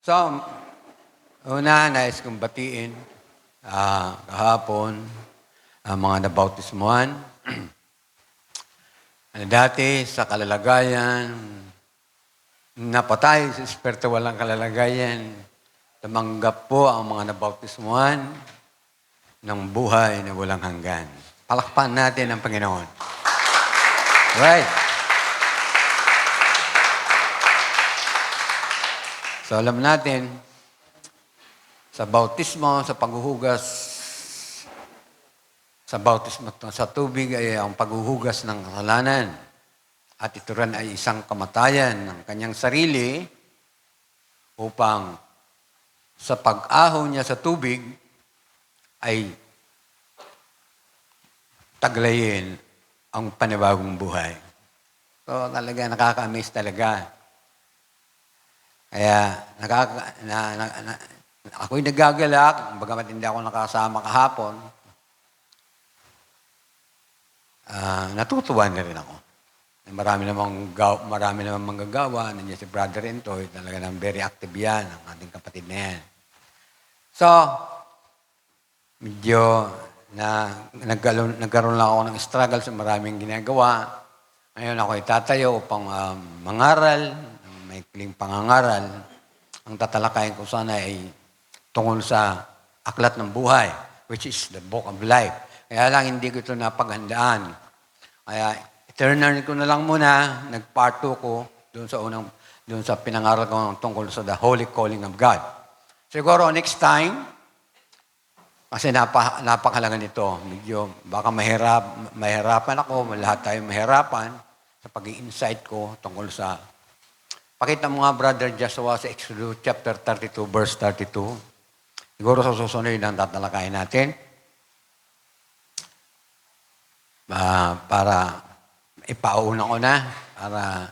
So, una, nais kong batiin kahapon ang mga nabautismuhan. Dati sa kalalagayan, napatay sa espiritu walang kalalagayan, tumanggap po ang mga nabautismuhan ng buhay na walang hanggan. Palakpan natin ang Panginoon. Right. So alam natin, sa bautismo, sa paghuhugas, sa tubig ay ang paghuhugas ng kasalanan. At ito rin ay isang kamatayan ng kanyang sarili upang sa pag-ahon niya sa tubig ay taglayin ang panibagong buhay. So talaga nakaka-amaze talaga. Kaya ako'y nagagalak, bagamat hindi ako nakasama kahapon, natutuwa na rin ako. Marami namang manggagawa, nandiyan si Brother Entoy, talaga nang very active yan, ang ating kapatid na yan. So, medyo nagkaroon lang ako ng struggle sa maraming ginagawa. Ngayon ako itatayo upang mangaral, may maikling pangangaral. Ang tatalakayin ko sana ay tungkol sa aklat ng buhay, which is the book of life. Kaya lang hindi ko ito napaghandaan. Kaya eternal ko na lang muna, nag-part 2 ko doon sa pinangaral ko tungkol sa the holy calling of God. Siguro next time, kasi napakahalaga nito. Medyo baka mahirapan ako, lahat tayo mahirapan sa pag-i-insight ko tungkol sa pakita mo nga, Brother Joshua, sa Exodus chapter 32, verse 32. Siguro sa susunod ang tatalakayin natin. Para ipauna ko na, para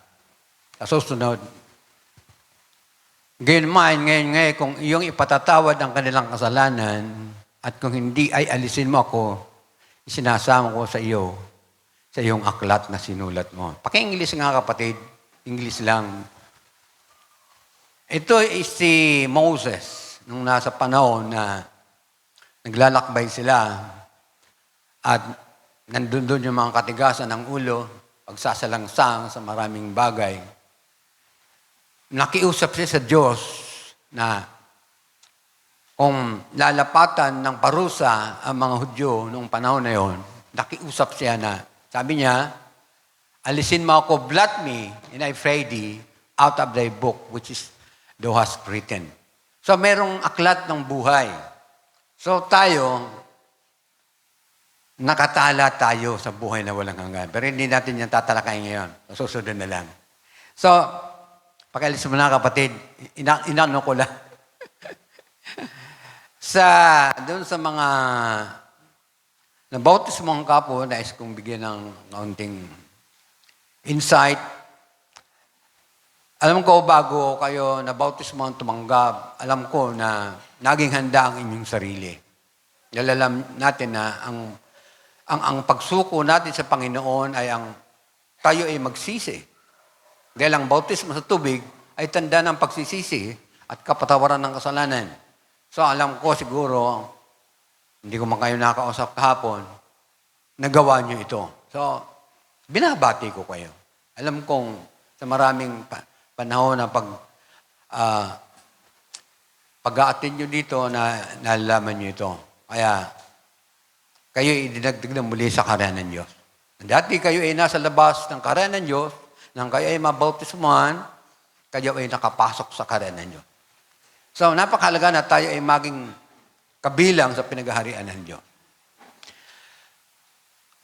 sa susunod. Ngayon, kung iyong ipatatawad ang kanilang kasalanan, at kung hindi ay alisin mo ako, isinasama ko sa iyo, sa iyong aklat na sinulat mo. Paki-English nga kapatid, English lang. Ito is si Moses, nung nasa panahon na naglalakbay sila at nandun yung mga katigasan ng ulo, pagsasalangsang sa maraming bagay. Nakiusap siya sa Diyos na kung lalapatan ng parusa ang mga Hudyo noong panahon na yon, nakiusap siya na, sabi niya, alisin mo ako, blot me, and I pray thee, out of thy book, which is thou hast written. So, merong aklat ng buhay. So, nakatala tayo sa buhay na walang hanggan. Pero hindi natin yan tatalakayin ngayon. Susunod na lang. So, pakialis mo na kapatid, inano ko lang. Doon sa mga nabautismo ang kapo, nais kong bigyan ng kaunting insight. Alam ko, bago kayo nabautismo ang tumanggap, alam ko na naging handa ang inyong sarili. Dahil alam natin na ang pagsuko natin sa Panginoon ay tayo ay magsisi. Dahil ang bautismo sa tubig ay tanda ng pagsisisi at kapatawaran ng kasalanan. So alam ko siguro, hindi ko man kayo nakausap kahapon, nagawa niyo ito. So, binabati ko kayo. Alam kong sa maraming panahon na pag-a-attend nyo dito na nalalaman nyo ito. Kaya, kayo idinagdag na muli sa kaharian ng Diyos. Dati kayo ay nasa labas ng kaharian ng Diyos, nang kayo ay mabautismuhan, kayo ay nakapasok sa kaharian ng Diyos. So, napakahalaga na tayo ay maging kabilang sa pinaghaharian ng Diyos.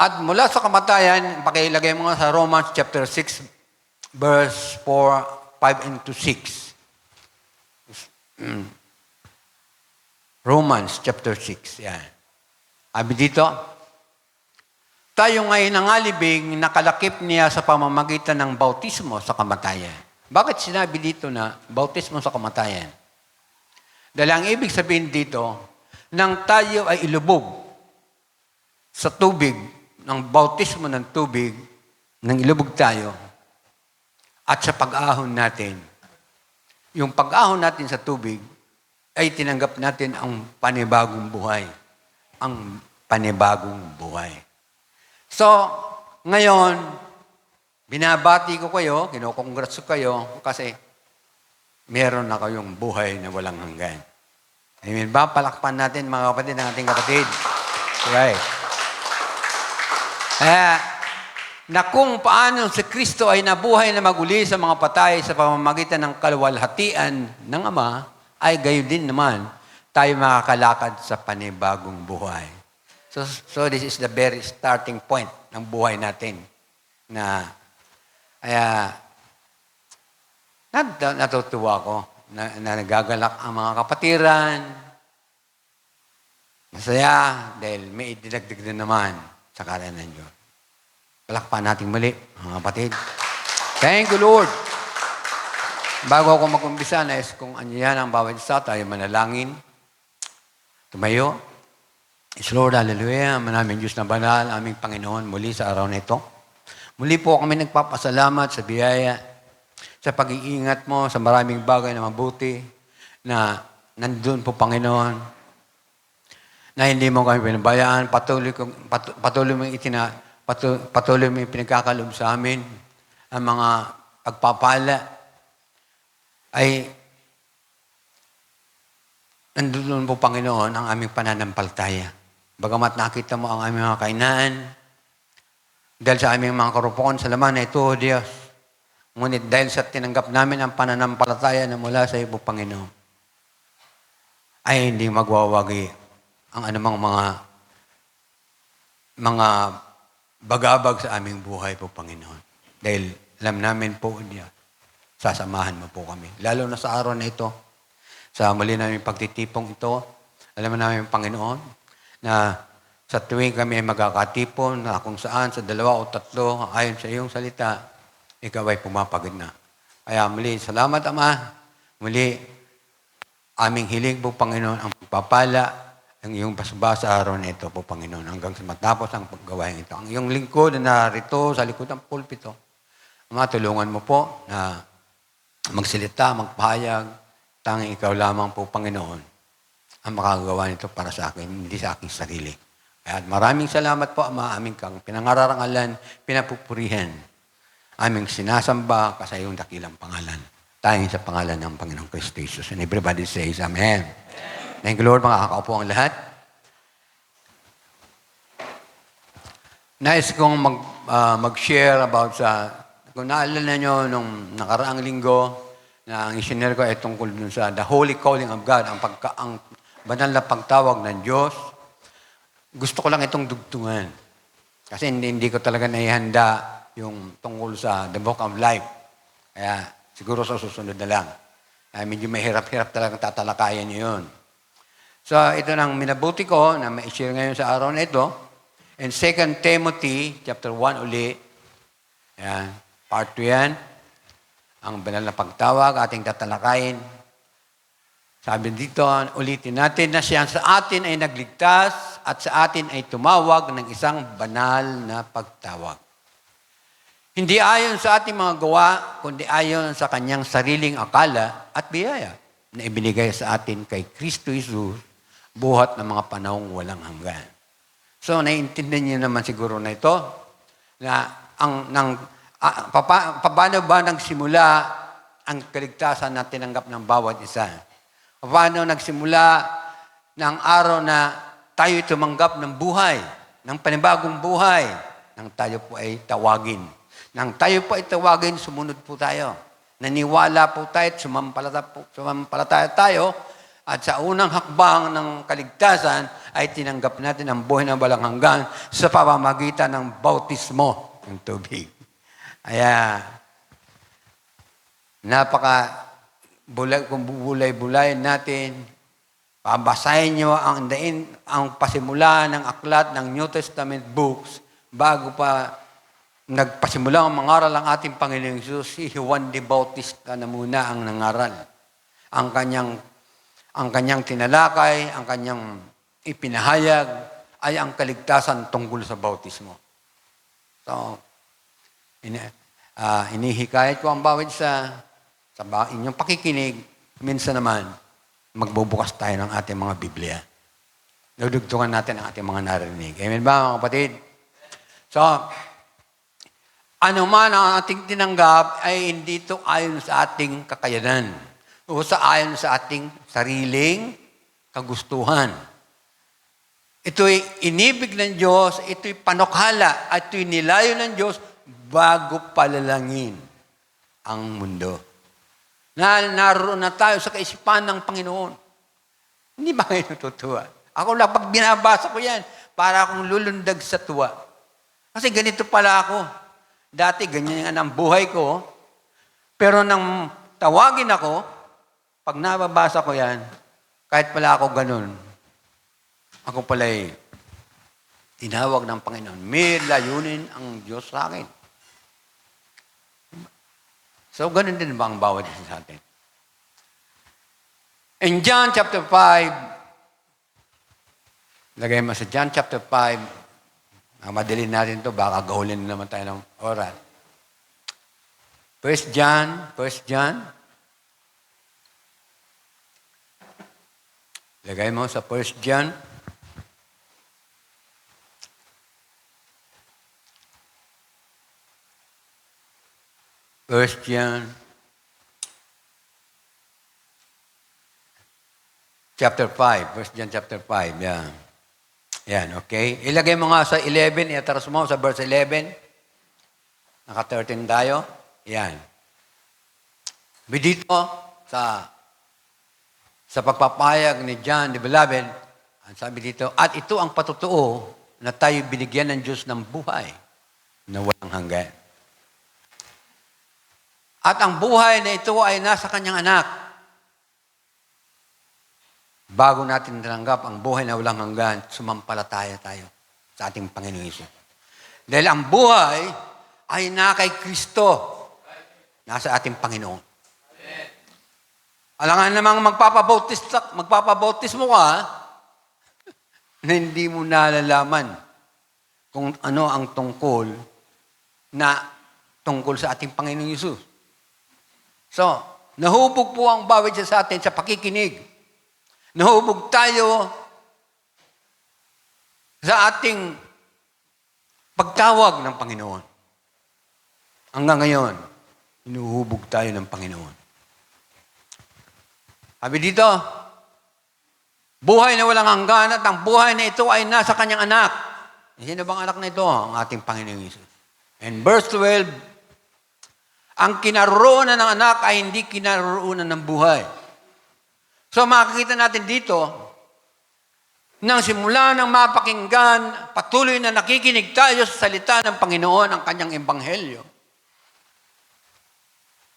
At mula sa kamatayan, pakilagay mo nga sa Romans chapter 6, verse 4, 5 and to 6. Romans chapter 6. Yan. Sabi dito, tayo ngayon nangalibing nakalakip niya sa pamamagitan ng bautismo sa kamatayan. Bakit sinabi dito na bautismo sa kamatayan? Dahil ang ibig sabihin dito, nang tayo ay ilubog sa tubig, ng bautismo ng tubig, nang ilubog tayo, at sa pag-ahon natin, yung pag-ahon natin sa tubig, ay tinanggap natin ang panibagong buhay. Ang panibagong buhay. So, ngayon, binabati ko kayo, kinukongrats ko kayo, kasi meron na kayong buhay na walang hanggan. Amen ba? Palakpan natin mga kapatid, ng ating kapatid. Right. Na kung paano si Kristo ay nabuhay na maguli sa mga patay sa pamamagitan ng kaluwalhatian ng Ama, ay gayon din naman tayo makakalakad sa panibagong buhay. So this is the very starting point ng buhay natin. Na natutuwa ko na nagagalak ang mga kapatiran. Masaya dahil may idinagdag na naman sa kalan ng Diyos. Palakpan natin muli, mga kapatid. Thank you, Lord. Bago ako mag-umpisa, nais kung anyayan ang bawat isa, tayo manalangin. Tumayo. Is Lord, hallelujah, manaming Diyos na banal, aming Panginoon, muli sa araw na ito. Muli po kami nagpapasalamat sa biyaya, sa pag-iingat mo, sa maraming bagay na mabuti, na nandun po, Panginoon, na hindi mo kami pinabayaan, patuloy mo pinagkakaloob sa amin, ang mga pagpapala ay nandun po, Panginoon, ang aming pananampalataya. Bagamat nakita mo ang aming mga kainaan, dahil sa aming mga karupukan sa laman na ito, O Diyos, ngunit dahil sa tinanggap namin ang pananampalataya na mula sa iyo, Panginoon, ay hindi magwawagi ang anumang mga bagabag sa aming buhay po, Panginoon. Dahil alam namin po, O Diyos, sasamahan mo po kami. Lalo na sa araw na ito, sa muli namin pagtitipong ito, alam namin, Panginoon, na sa tuwing kami ay magkakatipon, na kung saan, sa 2 o 3, ayon sa iyong salita, ikaw ay pumapagod na. Kaya muli, salamat, Ama. Muli, aming hiling po, Panginoon, ang pagpapala, ang iyong pasba sa araw na ito po, Panginoon, hanggang sa matapos ang paggawain ito. Ang iyong lingkod na narito sa likod ng pulpito, Ama, tulungan mo po na magsilita, magpahayag, tanging ikaw lamang po, Panginoon, ang makagawa nito para sa akin, hindi sa aking sarili. At maraming salamat po, Ama, aming kang pinangararangalan, pinapupurihan, aming sinasamba sa iyong dakilang pangalan. Tanging sa pangalan ng Panginoong Kristo Jesus. And everybody says, Amen. Thank you, Lord. Makakaupo ang lahat. Nais kong mag-share about kung naalala nyo nung nakaraang linggo, na ang isinare ko ay tungkol dun sa the holy calling of God, ang banal na pagtawag ng Diyos. Gusto ko lang itong dugtungan. Kasi hindi ko talaga naihanda yung tungkol sa the book of life. Kaya siguro sa susunod na lang. Medyo mahirap-hirap talagang tatalakayan niyo yun. So ito nang minabuti ko na ma-share ngayon sa araw na ito. In 2 Timothy chapter 1 uli. Ayan, part 2 yan. Ang banal na pagtawag, ating tatalakayin. Sabi dito, ulitin natin na siya sa atin ay nagligtas at sa atin ay tumawag ng isang banal na pagtawag. Hindi ayon sa ating mga gawa, kundi ayon sa kanyang sariling akala at biyaya na ibinigay sa atin kay Kristo Jesus, buhat ng mga panahong walang hanggan. So, naiintindihan niyo naman siguro na ito, na paano ba nagsimula ang kaligtasan na tinanggap ng bawat isa? Paano nagsimula ng araw na tayo tumanggap ng buhay, ng panibagong buhay, nang tayo po ay tawagin. Nang tayo po ay tawagin, sumunod po tayo. Naniwala po tayo at sumampalataya tayo, at sa unang hakbang ng kaligtasan ay tinanggap natin ang buhay ng walang hanggan sa pamamagitan ng bautismo ng tubig. Kaya, kung bubulay-bulayin natin, pabasahin nyo ang pasimula ng aklat ng New Testament books bago pa nagpasimula ang mangaral ang ating Panginoong Jesus, si Juan the Bautista na muna ang nangaral. Ang kanyang tinalakay, ang kanyang ipinahayag ay ang kaligtasan tungkol sa bautismo. So, inihikayat ko ang bawat isa sa inyong pakikinig, minsan naman, magbubukas tayo ng ating mga Biblia. Dudugtungan natin ang ating mga narinig. Amen ba, mga kapatid? So, ano man ang ating tinanggap ay hindi ito ayon sa ating kakayanan o ayon sa ating sariling kagustuhan. Ito'y inibig ng Diyos, ito'y panukhala, at ito'y nilayo ng Diyos bago palalangin ang mundo. Naroon na tayo sa kaisipan ng Panginoon. Hindi ba kayo natutuwa? Ako lang, pag binabasa ko yan, para akong lulundag sa tuwa. Kasi ganito pala ako. Dati, ganyan ang buhay ko. Pero nang tawagin ako, pag nababasa ko yan, kahit pala ako ganun, ako pala'y tinawag ng Panginoon. May layunin ang Diyos sa akin. So, ganun din ba ang bawat isa sa atin? In John chapter 5, lagay mo sa John chapter 5, madalin natin to, baka gahulin na naman tayo ng oras. 1 John, lagay mo sa 1 John, chapter 5. 1 John chapter 5. Yeah. Yan, okay? Ilagay mo nga sa 11, iataras mo sa verse 11. Naka-13 tayo. Yan. Dito, sa pagpapayag ni John the Beloved, ang sabi dito, at ito ang patutuo na tayo binigyan ng Diyos ng buhay na walang hanggan. At ang buhay na ito ay nasa kanyang anak. Bago natin tinanggap ang buhay na walang hanggan, sumampalataya tayo sa ating Panginoon Hesus. Dahil ang buhay ay na kay Kristo, nasa ating Panginoon. Alangan namang magpapabautismo ka, na hindi mo nalalaman kung ano ang tungkol sa ating Panginoon Hesus. So, nahubog po ang bawat isa sa atin sa pakikinig. Nahubog tayo sa ating pagtawag ng Panginoon. Hanggang ngayon, hinuhubog tayo ng Panginoon. Sabi dito, buhay na walang hanggan at ang buhay na ito ay nasa kanyang anak. Sino bang anak na ito? Ang ating Panginoon Hesus. And verse 12, ang kinaroroonan ng anak ay hindi kinaroroonan ng buhay. So makikita natin dito, nang simula ng mapakinggan, patuloy na nakikinig tayo sa salita ng Panginoon, ang kanyang ebanghelyo.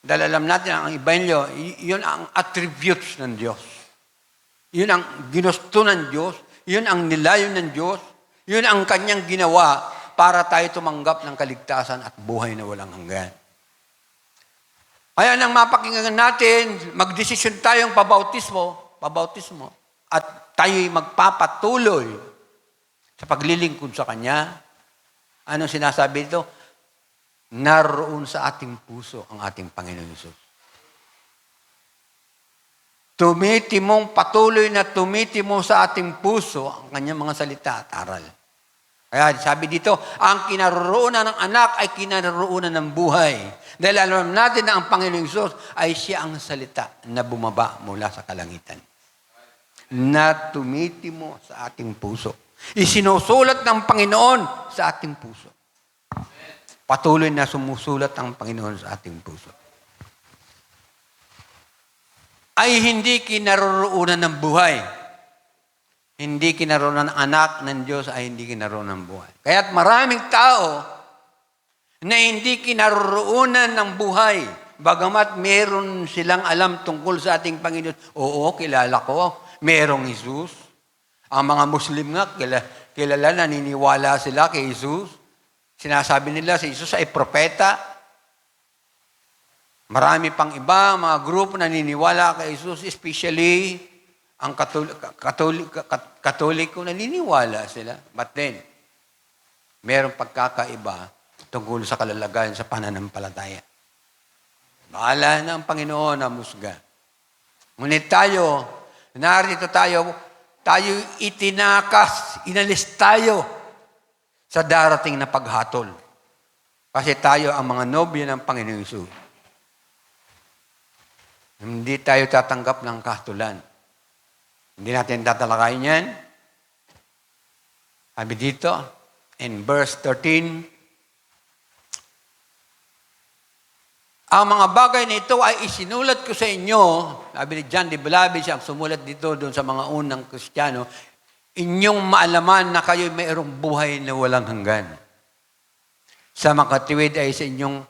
Dahil alam natin, ang ebanghelyo, yun ang attributes ng Diyos. Yun ang ginusto ng Diyos. Yun ang nilayo ng Diyos. Yun ang kanyang ginawa para tayo tumanggap ng kaligtasan at buhay na walang hanggan. Kaya nang mapakinggan natin, magdesisyon tayong pabautismo, at tayo'y magpapatuloy sa paglilingkod sa Kanya. Anong sinasabi ito? Naroon sa ating puso ang ating Panginoon Hesus. Patuloy na tumitimo sa ating puso ang Kanyang mga salita at aral. Kaya sabi dito, ang kinaroroonan ng anak ay kinaroroonan ng buhay. Dahil alam natin na ang Panginoong Hesus ay siya ang salita na bumaba mula sa kalangitan. Na tumitimo sa ating puso. Isinusulat ng Panginoon sa ating puso. Patuloy na sumusulat ang Panginoon sa ating puso. Ay hindi kinaroroonan ng buhay. Hindi kinaroonan ng anak ng Diyos ay hindi kinaroonan ng buhay. Kaya't maraming tao na hindi kinaroroonan ng buhay. Bagamat meron silang alam tungkol sa ating Panginoon. Oo, kilala ko. Merong Jesus. Ang mga Muslim nga, kilala, naniniwala sila kay Jesus. Sinasabi nila si Jesus ay propeta. Marami pang iba, mga grupo naniniwala kay Jesus, especially ang Katoliko naniniwala sila. But then, merong pagkakaiba tungkol sa kalalagayan sa pananampalataya. Bahala na ang Panginoon na musga. Ngunit tayo, narito tayo itinakas, inalis tayo sa darating na paghatol. Kasi tayo ang mga nobyo ng Panginoong Hesus. Hindi tayo tatanggap ng kahatulan. Hindi natin tatalakayin yan. Sabi dito, in verse 13, ang mga bagay na ito ay isinulat ko sa inyo, sabi ni John de Balabi, siyang sumulat dito doon sa mga unang Kristiyano, inyong maalaman na kayo mayroong buhay na walang hanggan. Sa makatiwid ay sa inyong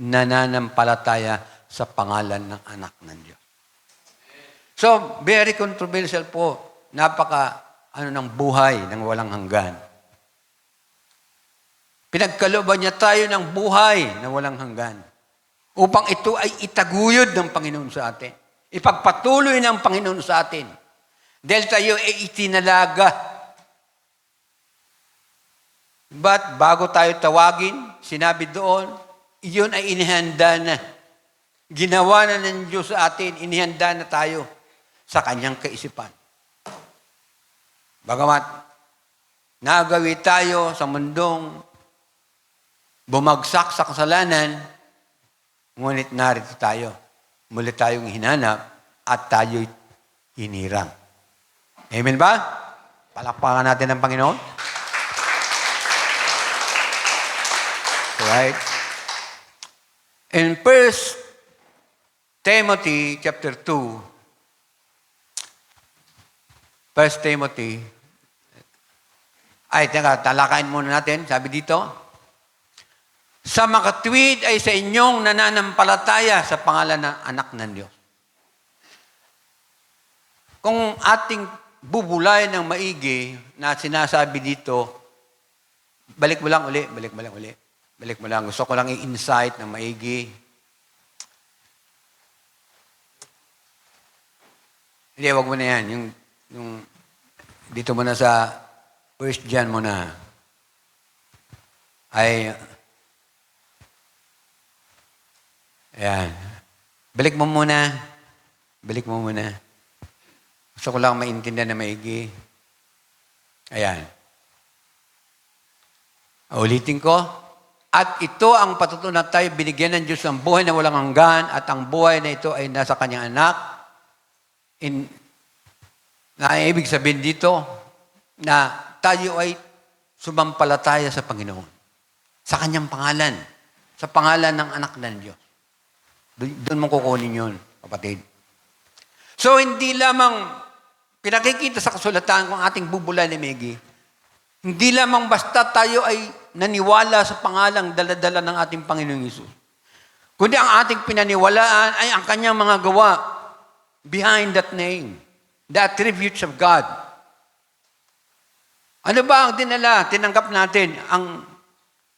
nananampalataya sa pangalan ng anak ng Diyos. So, very controversial po. Ng buhay ng walang hanggan. Pinagkalooban niya tayo ng buhay na walang hanggan. Upang ito ay itaguyod ng Panginoon sa atin. Ipagpatuloy ng Panginoon sa atin. Dahil tayo ay itinalaga. But bago tayo tawagin, sinabi doon, iyon ay inihanda na. Ginawa na ng Diyos sa atin, inihanda na tayo sa kanyang kaisipan. Bagamat nagawi tayo sa mundong bumagsak sa kasalanan, ngunit narito tayo. Muli tayong hinanap at tayo'y hinirang. Amen ba? Palakpakan natin ang Panginoon. Right? In 1 Timothy chapter 2, 1 Timothy, talakayin muna natin. Sabi dito, sa makatwid ay sa inyong nananampalataya sa pangalan ng anak ng Diyos. Kung ating bubulay ng maigi na sinasabi dito, balik mo lang uli. Balik mo lang. Gusto ko lang i-insight ng maigi. Hindi, wag mo na yan. Yung dito mo na sa 1 John mo na ay ayan. Balik mo muna. Gusto ko lang maintindihan na maigi. Ayan. Ulitin ko. At ito ang patutunan tayo, binigyan ng Diyos ng buhay na walang hanggan at ang buhay na ito ay nasa kanyang anak. Na ibig sabihin dito na tayo ay sumampalataya sa Panginoon. Sa kanyang pangalan. Sa pangalan ng anak ng Diyos. Doon mo kukunin yun, kapatid. So, hindi lamang pinakikita sa kasulatan kung ating bubulay ni Megi, hindi lamang basta tayo ay naniwala sa pangalang daladala ng ating Panginoong Hesus. Kundi ang ating pinaniwalaan ay ang kanyang mga gawa behind that name. The attributes of God. Ano ba ang tinanggap natin? Ang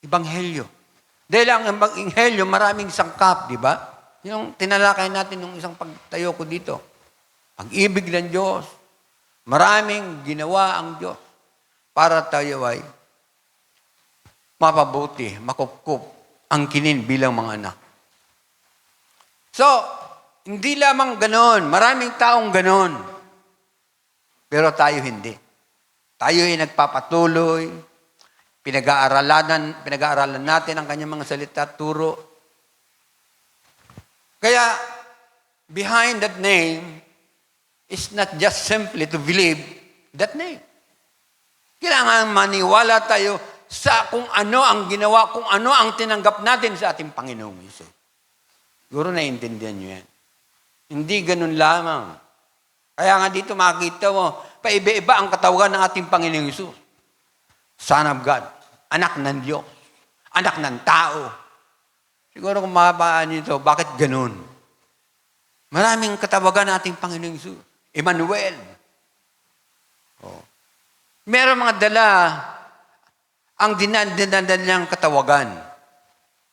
Ebanghelyo. Dahil ang Ebanghelyo, maraming sangkap, di ba? Yung tinalakay natin nung isang pagtayo ko dito. Pag-ibig ng Diyos. Maraming ginawa ang Diyos para tayo ay mapabuti, makupkup, angkinin bilang mga anak. So, hindi lamang ganon. Maraming taong ganon. Pero tayo hindi. Tayo ay nagpapatuloy, pinag-aaralan natin ang kanyang mga salita at turo. Kaya, behind that name is not just simply to believe that name. Kailangan maniwala tayo sa kung ano ang ginawa, kung ano ang tinanggap natin sa ating Panginoong Hesus. Siguro naiintindihan nyo yan. Hindi ganun lamang. Kaya nga dito makikita mo, paiba-iba ang katawagan ng ating Panginoong Hesus. Son of God, anak ng Diyos, anak ng tao. Siguro kung mababaan nyo ito, bakit ganun? Maraming katawagan ng ating Panginoong Hesus. Emmanuel. Oh. Meron mga dala ang dinadala niyang katawagan.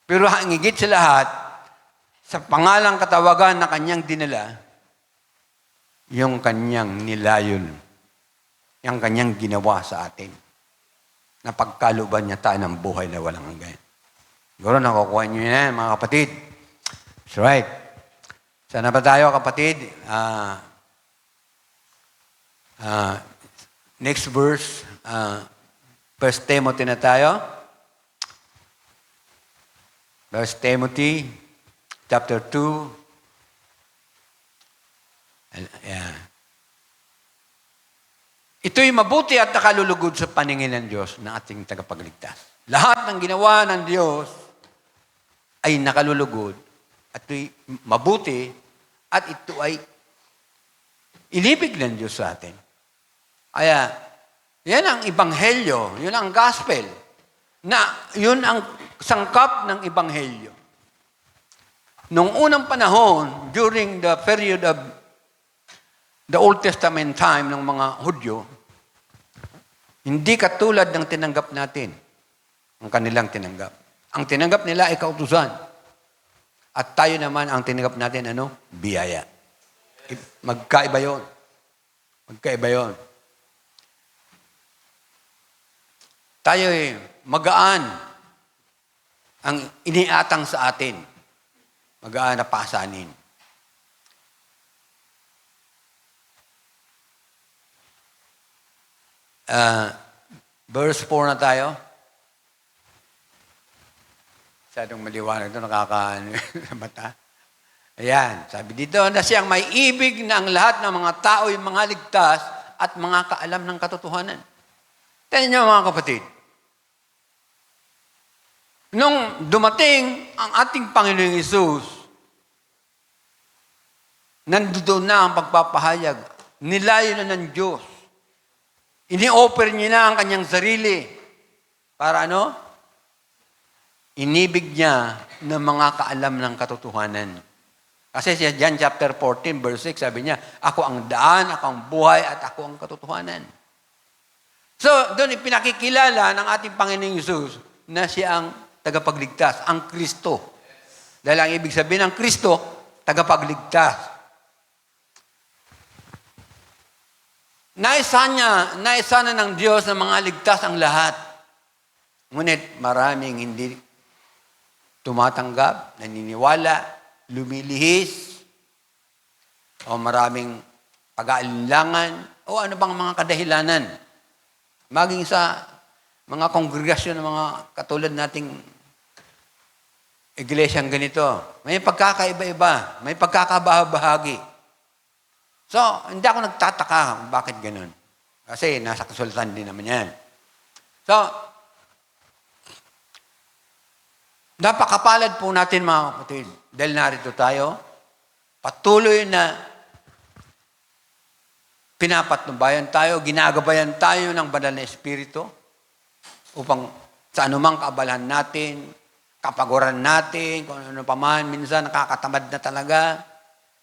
Pero ang higit sa lahat, sa pangalang katawagan na kanyang dinala, yung kanyang nilayon, yung kanyang ginawa sa atin, na pagkaluban niya tayo ng buhay na walang hanggan. Siguro nakukuha niyo yan, mga kapatid. That's right. Sana ba tayo, kapatid? Next verse, 1 Timothy na tayo. 1 Timothy, chapter 2. Ayan. Ito'y mabuti at nakalulugod sa paningin ng Diyos na ating tagapagligtas. Lahat ng ginawa ng Diyos ay nakalulugod at ito'y mabuti at ito ay inibig ng Diyos sa atin. Kaya, yan ang ebanghelyo, yun ang gospel, na yun ang sangkap ng ebanghelyo. Noong unang panahon, during the period of the Old Testament time ng mga Hudyo, hindi katulad ng tinanggap natin, ang kanilang tinanggap. Ang tinanggap nila ay kautusan. At tayo naman, ang tinanggap natin, biyaya. Magkaiba yun. Magkaiba yun. Tayo magaan ang iniatang sa atin. Magaan na pasanin. Verse 4 na tayo. Masyadong maliwanag ito, nakakaano sa mata. Ayan, sabi dito na siyang may ibig na ang lahat ng mga tao ay mga ligtas at mga kaalam ng katotohanan. Tingnan niyo mga kapatid. Nung dumating ang ating Panginoong Hesus, nandoon na ang pagpapahayag. Nilayo na ng Diyos. Ini-offer niya na ang kanyang sarili. Para inibig niya ng mga kaalam ng katotohanan. Kasi siya John chapter 14, verse 6, sabi niya, ako ang daan, ako ang buhay, at ako ang katotohanan. So, doon ipinakikilala ng ating Panginoong Hesus na siya ang tagapagligtas, ang Kristo. Dahil ang ibig sabihin ng Kristo, tagapagligtas. Naisa na ng Diyos na mga ligtas ang lahat. Ngunit maraming hindi tumatanggap, naniniwala, lumilihis, o maraming pag-aalinlangan, o ano bang mga kadahilanan. Maging sa mga kongregasyon ng mga katulad nating iglesyang ganito, may pagkakaiba-iba, may pagkakabahagi. So, hindi ako nagtataka kung bakit ganun. Kasi nasa kasulatan din naman yan. So, napakapalad po natin mga kapatid. Dahil narito tayo, patuloy na pinapatnubayan tayo, ginagabayan tayo ng banal na Espiritu upang sa anumang kaabalahan natin, kapaguran natin, kung ano pa man, minsan nakakatamad na talaga.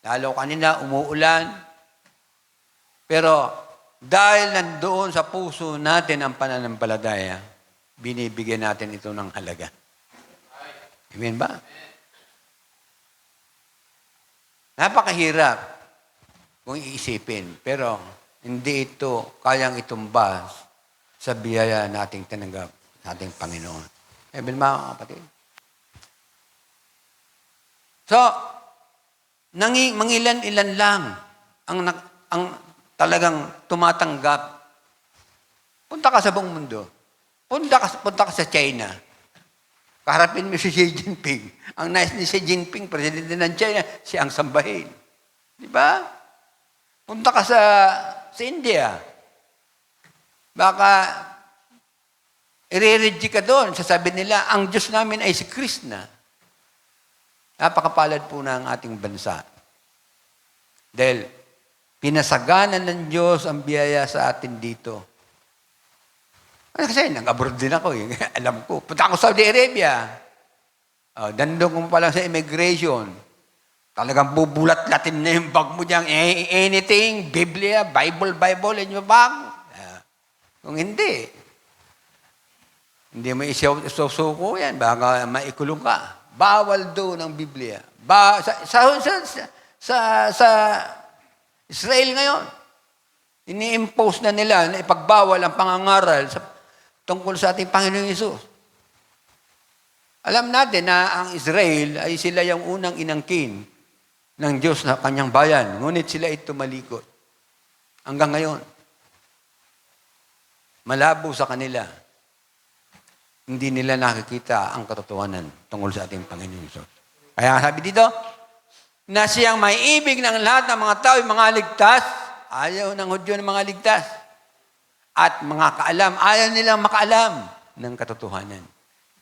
Lalo kanina, umuulan. Pero dahil nandoon sa puso natin ang pananampalataya, binibigyan natin ito ng halaga. Amen ba? Napakahirap kung iisipin, pero hindi ito kayang itumbas sa biyaya nating tinanggap sa ating Panginoon. Amen ba, kapatid? So, mangilan-ilan lang ang talagang tumatanggap. Punta ka sa buong mundo. Punta ka sa China. Kaharapin mo si Xi Jinping. Ang nice ni Xi Jinping, presidente ng China, siya ang sambahin. Di ba? Punta ka sa India. Baka i-re-reject ka doon. Sasabihin nila, ang Diyos namin ay si Krishna. Napakapalad po na ang ating bansa. Dahil pinasaganan ng Diyos ang biyaya sa atin dito. Kasi nag-abroad din ako. Alam ko. Punta ako sa Saudi Arabia. Dandong ko pa lang sa immigration. Talagang bubulat-latin na yung bag mo dyan. Anything, Biblia, Bible in your bag. Kung hindi mo isusuko yan. Baka maikulong ka. Bawal doon ang Biblia. Sa Israel ngayon, ini-impose na nila na ipagbawal ang pangangaral tungkol sa ating Panginoong Hesus. Alam natin na ang Israel ay sila yung unang inangkin ng Diyos na kanyang bayan. Ngunit sila ay tumalikod. Hanggang ngayon, malabo sa kanila. Hindi nila nakikita ang katotohanan tungkol sa ating Panginoon Hesus. Kaya sabi dito, na siyang may ibig ng lahat ng mga tao, yung mga ligtas, ayaw ng Hudyo ng mga ligtas. At mga kaalam, ayaw nilang makaalam ng katotohanan.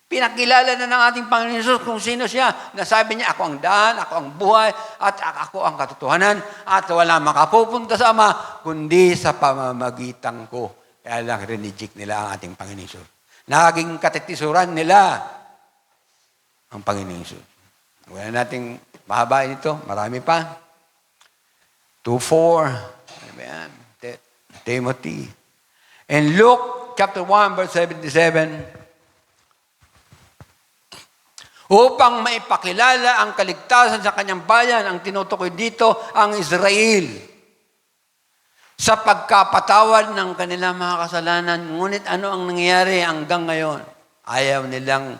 Pinakilala na ng ating Panginoon Hesus kung sino siya. Nasabi niya, ako ang daan, ako ang buhay, at ako ang katotohanan, at wala makapupunta sa Ama, kundi sa pamamagitan ko. Kaya lang rineject nila ang ating Panginoon Hesus. Naging katitisuran nila ang Panginoon Hesus. Wala nating mahabain ito, marami pa. 2:4, ano ba yan? Timothy. In Luke chapter 1, verse 77, upang maipakilala ang kaligtasan sa kanyang bayan, ang tinutukoy dito, ang Israel. Sa pagkapatawad ng kanilang mga kasalanan, ngunit ano ang nangyayari hanggang ngayon? Ayaw nilang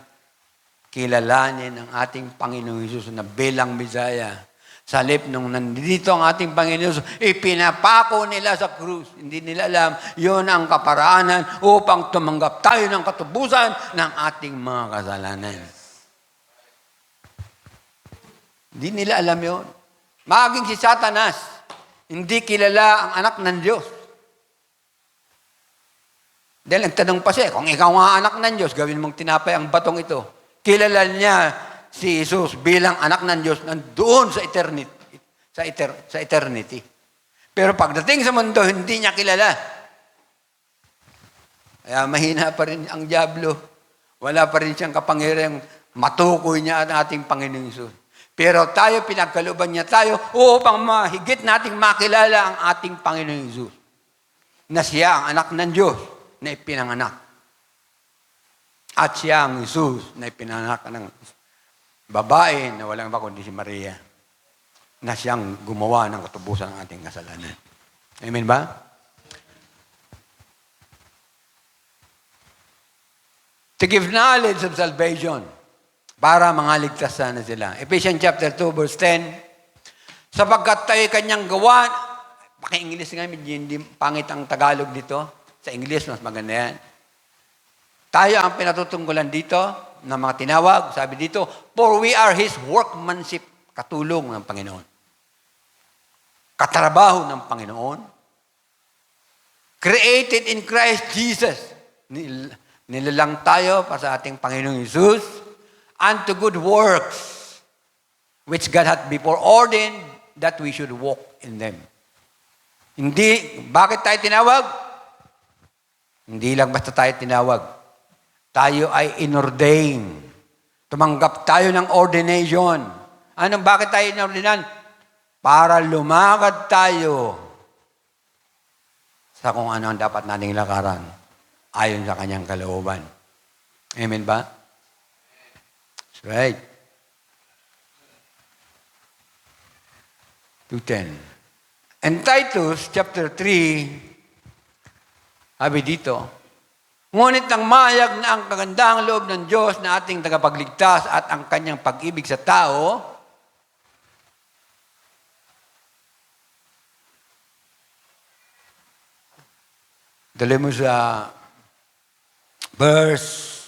kilalanin ang ating Panginoong Hesus na bilang Messiah. Sa halip nung nandito ang ating Panginoon Hesus, ipinapako nila sa krus. Hindi nila alam, yun ang kaparaanan upang tumanggap tayo ng katubusan ng ating mga kasalanan. Hindi nila alam yun. Maging si Satanas, hindi kilala ang anak ng Diyos. Dahil nagtanong pa siya, kung ikaw nga anak ng Diyos, gawin mong tinapay ang batong ito. Kilala niya si Jesus bilang anak ng Diyos nandoon sa eternity. Sa eternity. Pero pagdating sa mundo, hindi niya kilala. Kaya mahina pa rin ang dyablo. Wala pa rin siyang kapangyarihang matukoy niya ang ating Panginoong Hesus. Pero tayo, pinagkalooban niya tayo upang mahigit nating makilala ang ating Panginoong Hesus. Na siya ang anak ng Diyos na ipinanganak. At siya ang Hesus na ipinanganak ng babae na walang iba kundi si Maria, na siyang gumawa ng katubusan ng ating kasalanan. Amen ba? To give knowledge of salvation, para mga ligtas sana sila. Ephesians chapter 2, verse 10, sapagkat tayo kanyang gawa, paki-English nga, hindi pangit ang Tagalog dito. Sa English, mas maganda yan. Tayo ang pinatutungkulan dito, ng mga tinawag, sabi dito, for we are His workmanship, katulong ng Panginoon. Katrabaho ng Panginoon. Created in Christ Jesus. Nilalang tayo para sa ating Panginoong Hesus, unto good works, which God hath before ordained that we should walk in them. Hindi, bakit tayo tinawag? Hindi lang basta tayo tinawag. Tayo ay inordain. Tumanggap tayo ng ordination. Bakit tayo inordinan? Para lumakad tayo sa kung ano ang dapat nating lakaran ayon sa kanyang kalooban. Amen ba? That's right. 2:10. And Titus chapter 3, sabi dito, ngunit ang mayag na ang kagandahang loob ng Diyos na ating tagapagligtas at ang kanyang pag-ibig sa tao, dali mo sa verse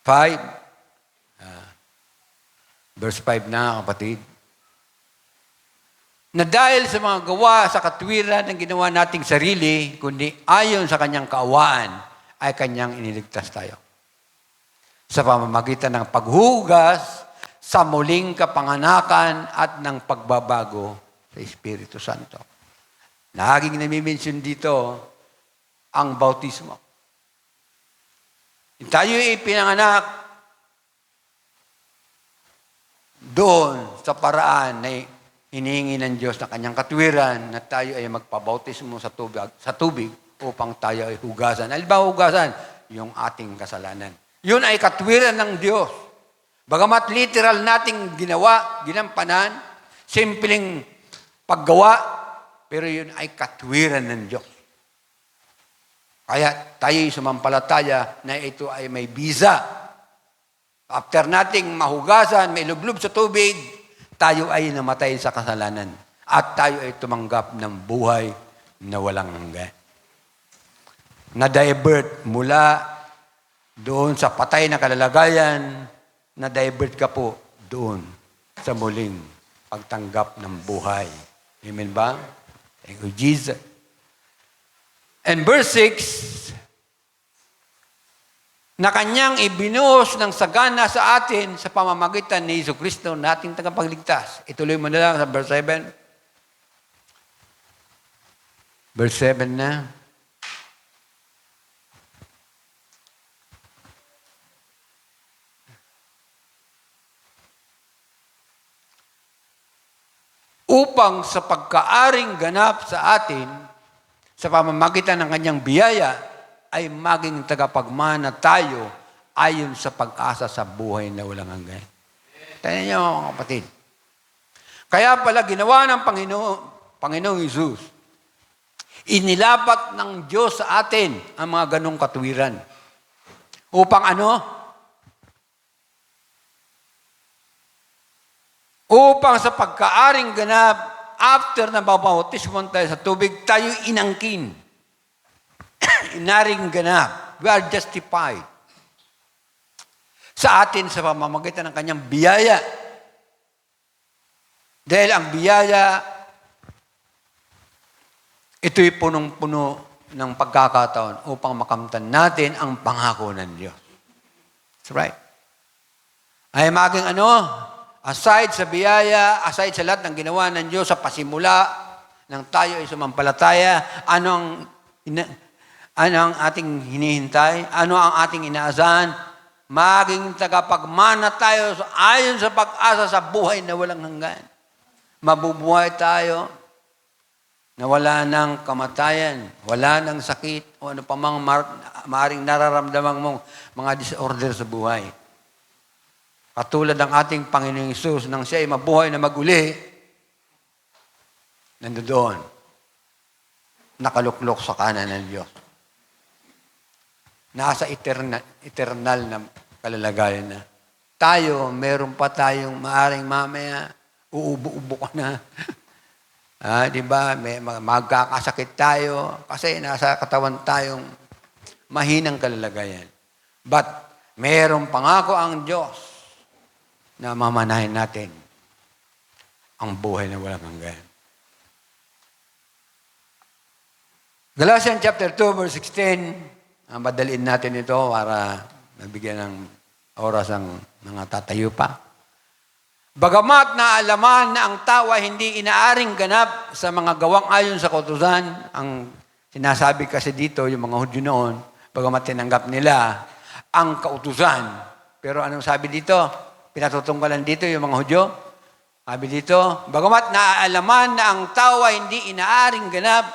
5. Verse 5 na, kapatid. Na dahil sa mga gawa sa katwiran ng ginawa nating sarili, kundi ayon sa kanyang kaawaan, ay kanyang iniligtas tayo. Sa pamamagitan ng paghugas, sa muling kapanganakan at ng pagbabago sa Espiritu Santo. Laging nami-mention dito ang bautismo. Tayo ay pinanganak doon sa paraan na hinihingi ng Diyos na kanyang katwiran na tayo ay magpabautismo sa tubig upang tayo ay hugasan. Ano ba hugasan? Yung ating kasalanan. Yun ay katwiran ng Diyos. Bagamat literal nating ginampanan, simpleng paggawa, pero yun ay katwiran ng Diyos. Kaya tayo sumampalataya na ito ay may bisa After nating mahugasan, mailublob sa tubig, tayo ay namatay sa kasalanan. At tayo ay tumanggap ng buhay na walang hanggan. Na-divert mula doon sa patay na kalalagayan, na-divert ka po doon sa muling pagtanggap ng buhay. Amen ba? Thank you, Jesus. And verse 6, na kanyang ibinuhos ng sagana sa atin sa pamamagitan ni Jesucristo nating tagapagligtas. Ituloy mo na lang sa verse 7. Verse 7 na. Upang sa pagkaaring ganap sa atin, sa pamamagitan ng kanyang biyaya, ay maging tagapagmana tayo ayon sa pag-asa sa buhay na walang hanggan. Tingnan niyo mga kapatid. Kaya pala ginawa ng Panginoong Hesus, inilapat ng Diyos sa atin ang mga ganong katuwiran. Upang ano? Upang sa pagkaaring ganap, after na babautismon tayo sa tubig, tayo inangkin. Inaring ganap. We are justified. Sa atin sa pamamagitan ng kanyang biyaya. Dahil ang biyaya, ito'y punong-puno ng pagkakataon upang makamtan natin ang pangako ng Diyos. That's right. Ay maging ano? Aside sa biyaya, aside sa lahat ng ginawa ng Diyos sa pasimula ng tayo ay sumampalataya, ano ang ating hinihintay? Ano ang ating inaasahan? Maging tagapagmana tayo ayon sa pag-asa sa buhay na walang hanggan. Mabubuhay tayo na wala ng kamatayan, wala ng sakit, o ano pa mang maaaring nararamdaman mong mga disorder sa buhay. Katulad ng ating Panginoong Hesus, nang siya ay mabuhay na maguli, nandoon, nakaluklok sa kanan ng Diyos. Nasa eternal na kalalagayan na. Tayo, meron pa tayong maaring mamaya, uubo-ubo ka na. Di ba? Magkakasakit tayo kasi nasa katawan tayong mahinang kalalagayan. But, meron pangako ang Diyos na mamanahin natin ang buhay na walang hanggan. Galatians chapter 2, verse 16. Madaliin natin ito para mabigyan ng oras ang mga tatayo pa. Bagamat naalaman na ang tao ay hindi inaaring ganap sa mga gawang ayon sa kautusan, ang sinasabi kasi dito, yung mga Hudyo noon, bagamat tinanggap nila ang kautusan. Pero anong sabi dito? Pinatutunggalan dito yung mga Hudyo. Sabi dito, bagamat naalaman na ang tao ay hindi inaaring ganap,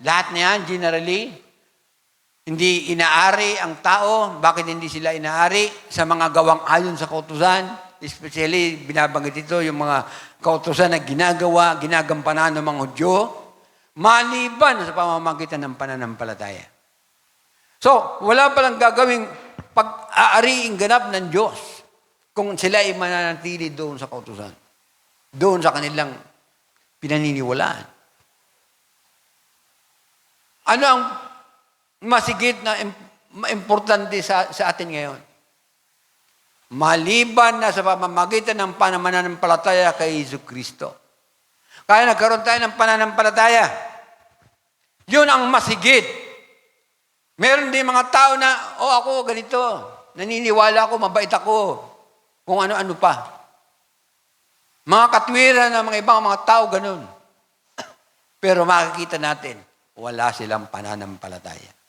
lahat na yan, generally, hindi inaari ang tao. Bakit hindi sila inaari? Sa mga gawang ayon sa kautusan. Especially, binabanggit ito yung mga kautusan na ginagampanan ng mga Hudyo, maliban sa pamamagitan ng pananampalataya. So, wala palang gagawing pag-aariing ganap ng Diyos kung sila ay mananatili doon sa kautusan. Doon sa kanilang pinaniniwalaan. Ano ang masigit na importante sa atin ngayon? Maliban na sa pamamagitan ng pananampalataya kay Jesucristo. Kaya nagkaroon tayo ng pananampalataya. Yun ang masigit. Meron din mga tao na, ako ganito, naniniwala ako, mabait ako, kung ano-ano pa. Mga katwiran ng mga ibang mga tao, ganun. Pero makikita natin, wala silang pananampalataya.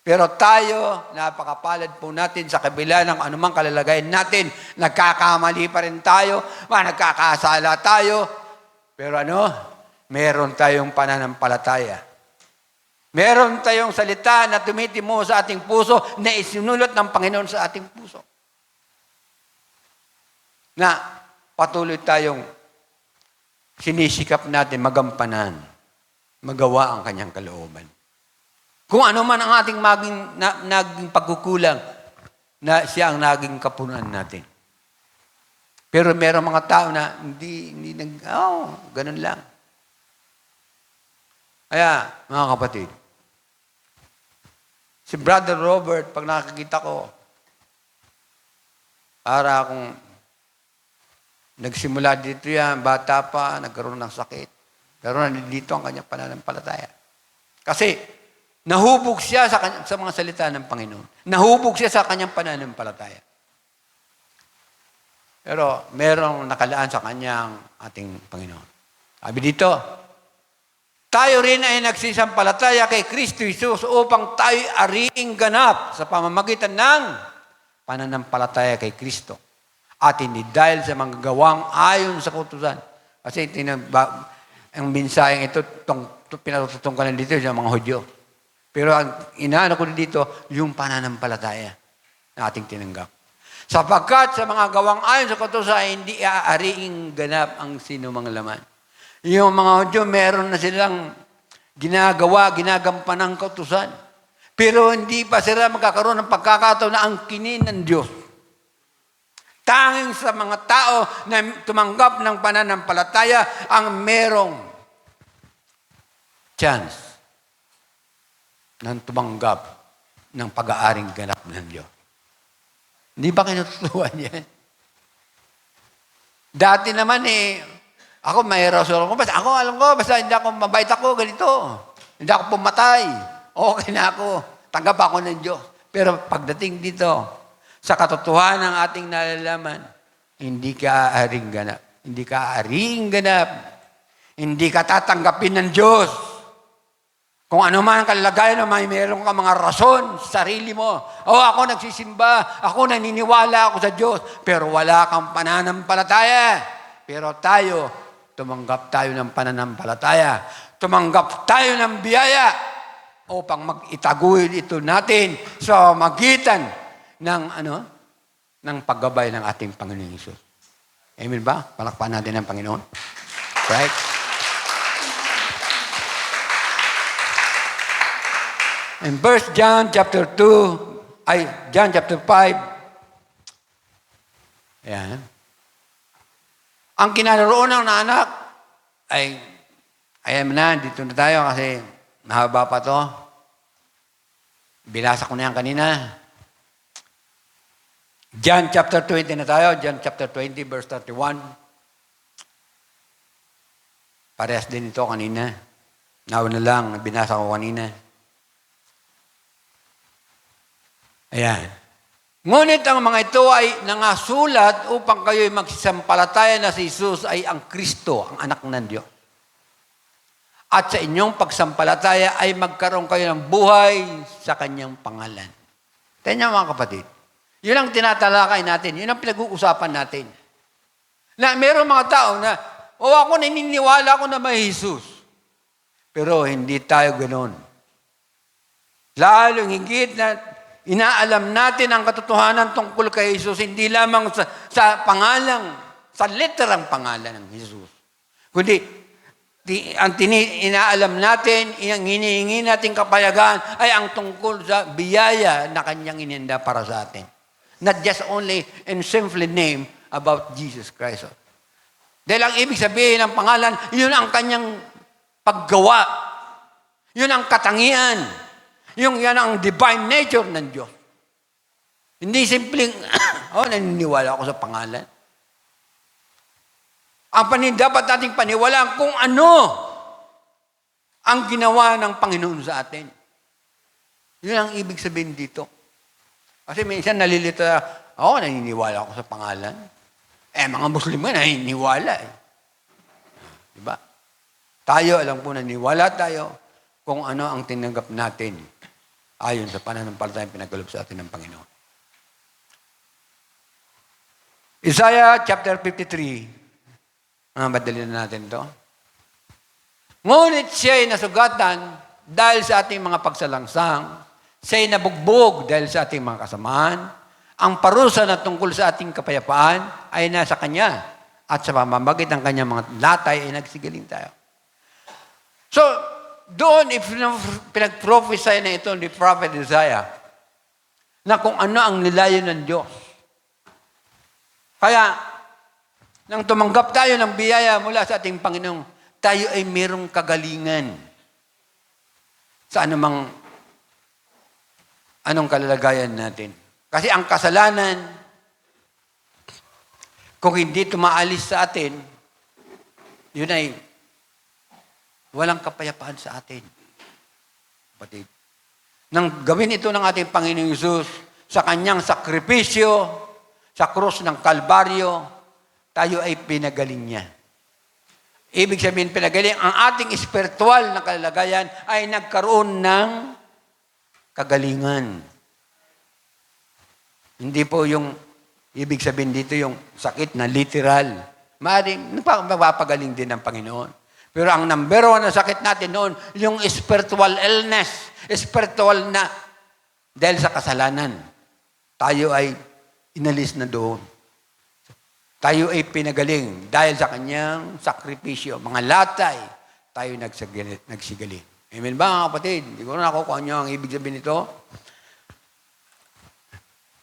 Pero tayo, napakapalad po natin sa kabila ng anumang kalalagayan natin, nagkakamali pa rin tayo, nagkakasala tayo, pero meron tayong pananampalataya. Meron tayong salita na tumitimo sa ating puso, na isinulot ng Panginoon sa ating puso. Na patuloy tayong sinisikap natin magampanan, magawa ang kanyang kalooban. Kung ano man ang ating naging pagkukulang, na siya ang naging kapunan natin. Pero merong mga tao na hindi ganun lang. Kaya, mga kapatid, si Brother Robert, pag nakakita ko, para akong nagsimula dito yan, bata pa, nagkaroon ng sakit. Pero nandito ang kanyang pananampalataya. Kasi, nahubog siya sa mga salita ng Panginoon. Nahubog siya sa kanyang pananampalataya. Pero merong nakalaan sa kanyang ating Panginoon. Sabi dito, tayo rin ay nagsisampalataya kay Kristo Jesus upang tayo ariing ganap sa pamamagitan ng pananampalataya kay Kristo. At hindi dahil sa mga gawang ayon sa kautusan. Kasi ang mensaheng ito, pinatutungkalan dito sa mga Hudyo. Pero ang inaano ko dito, yung pananampalataya na ating tinanggap. Sapagkat sa mga gawang ayon sa kautusan, hindi aariing ganap ang sinumang laman. Yung mga Hudyo, meron na silang ginagampan ng kautusan. Pero hindi pa sila magkakaroon ng pagkakataon na angkinin ng Diyos. Tanging sa mga tao na tumanggap ng pananampalataya ang merong chance ng tumanggap ng pag-aaring ganap ng Diyos. Hindi ba kinututuan yan? Dati naman ako may rason ako. Basta ako alam ko, basta hindi ako mabait ako, ganito. Hindi ako pumatay. Okay na ako. Tanggap ako ng Diyos. Pero pagdating dito, sa katotohanan ng ating nalalaman, hindi ka aaring ganap. Hindi ka aaring ganap. Hindi ka tatanggapin ng Diyos. Kung ano man ang kalagayan na mayroon ka mga rason sa sarili mo. Ako nagsisimba, ako naniniwala ako sa Diyos, pero wala kang pananampalataya. Pero tayo, tumanggap tayo ng pananampalataya. Tumanggap tayo ng biyaya upang mag-itaguyod ito natin sa magitan ng paggabay ng ating Panginoon Hesus. Amen ba? Palakpakan natin ang Panginoon. Right? In 1 John chapter 5, ayan. Ang kinaroonan ng anak ayan na, dito na tayo kasi mahaba pa to. Binasa ko na yan kanina. John chapter 20 na tayo. John chapter 20, verse 31. Parehas din ito kanina. Nauna lang, binasa ko kanina. Ayan. Ngunit ang mga ito ay nangasulat upang kayo'y magsisampalataya na si Jesus ay ang Kristo, ang anak ng Diyos. At sa inyong pagsampalataya ay magkaroon kayo ng buhay sa kanyang pangalan. Tingnan mga kapatid. Yun ang tinatalakay natin. Yun ang pinag-uusapan natin. Na mayroong mga tao na, ako naniniwala ko na may Jesus. Pero hindi tayo ganoon. Lalong higit na inaalam natin ang katotohanan tungkol kay Jesus, hindi lamang sa pangalang, sa literang pangalan ng Jesus. Kundi, inaalam natin, ang hinihingi natin kapayagan ay ang tungkol sa biyaya na kanyang ininda para sa atin. Not just only in simply name about Jesus Christ. Dahil ang ibig sabihin ng pangalan, yun ang kanyang paggawa. Yun ang katangian. Yan ang divine nature ng Diyos. Hindi simpleng, naniniwala ako sa pangalan. Dapat nating paniwalaan kung ano ang ginawa ng Panginoon sa atin. Yun ang ibig sabihin dito. Kasi minsan nalilito naniniwala ako sa pangalan. Mga Muslim naniniwala. Diba? Tayo, alam po, naniniwala tayo kung ano ang tinanggap natin ayon sa pananampalatayang pinagkaloob sa atin ng Panginoon. Isaiah chapter 53. Madali na natin to. Ngunit siya'y nasugatan dahil sa ating mga pagsalangsang, siya'y nabugbog dahil sa ating mga kasamaan, ang parusa na tungkol sa ating kapayapaan ay nasa Kanya, at sa pamamagitan ng Kanyang mga latay ay nagsigaling tayo. So, doon, if pinag-prophesy na ito ni Prophet Isaiah, na kung ano ang nilayo ng Diyos. Kaya, Nang tumanggap tayo ng biyaya mula sa ating Panginoon, tayo ay mayroong kagalingan sa anong kalalagayan natin. Kasi ang kasalanan, kung hindi tumaalis sa atin, yun ay walang kapayapaan sa atin. Kapatid. Nang gawin ito ng ating Panginoong Hesus sa kanyang sakripisyo, sa krus ng Kalbaryo, tayo ay pinagaling niya. Ibig sabihin, pinagaling, ang ating espiritual na kalagayan ay nagkaroon ng kagalingan. Hindi po yung, ibig sabihin dito yung sakit na literal. Maaaring, magpapagaling din ng Panginoon. Pero ang number one na sakit natin noon, yung spiritual illness, spiritual na, dahil sa kasalanan, tayo ay inalis na doon. Tayo ay pinagaling dahil sa kanyang sakripisyo. Mga latay, tayo nagsigali. Amen ba mga kapatid? Hindi ko na ako kung ano ang ibig sabihin nito.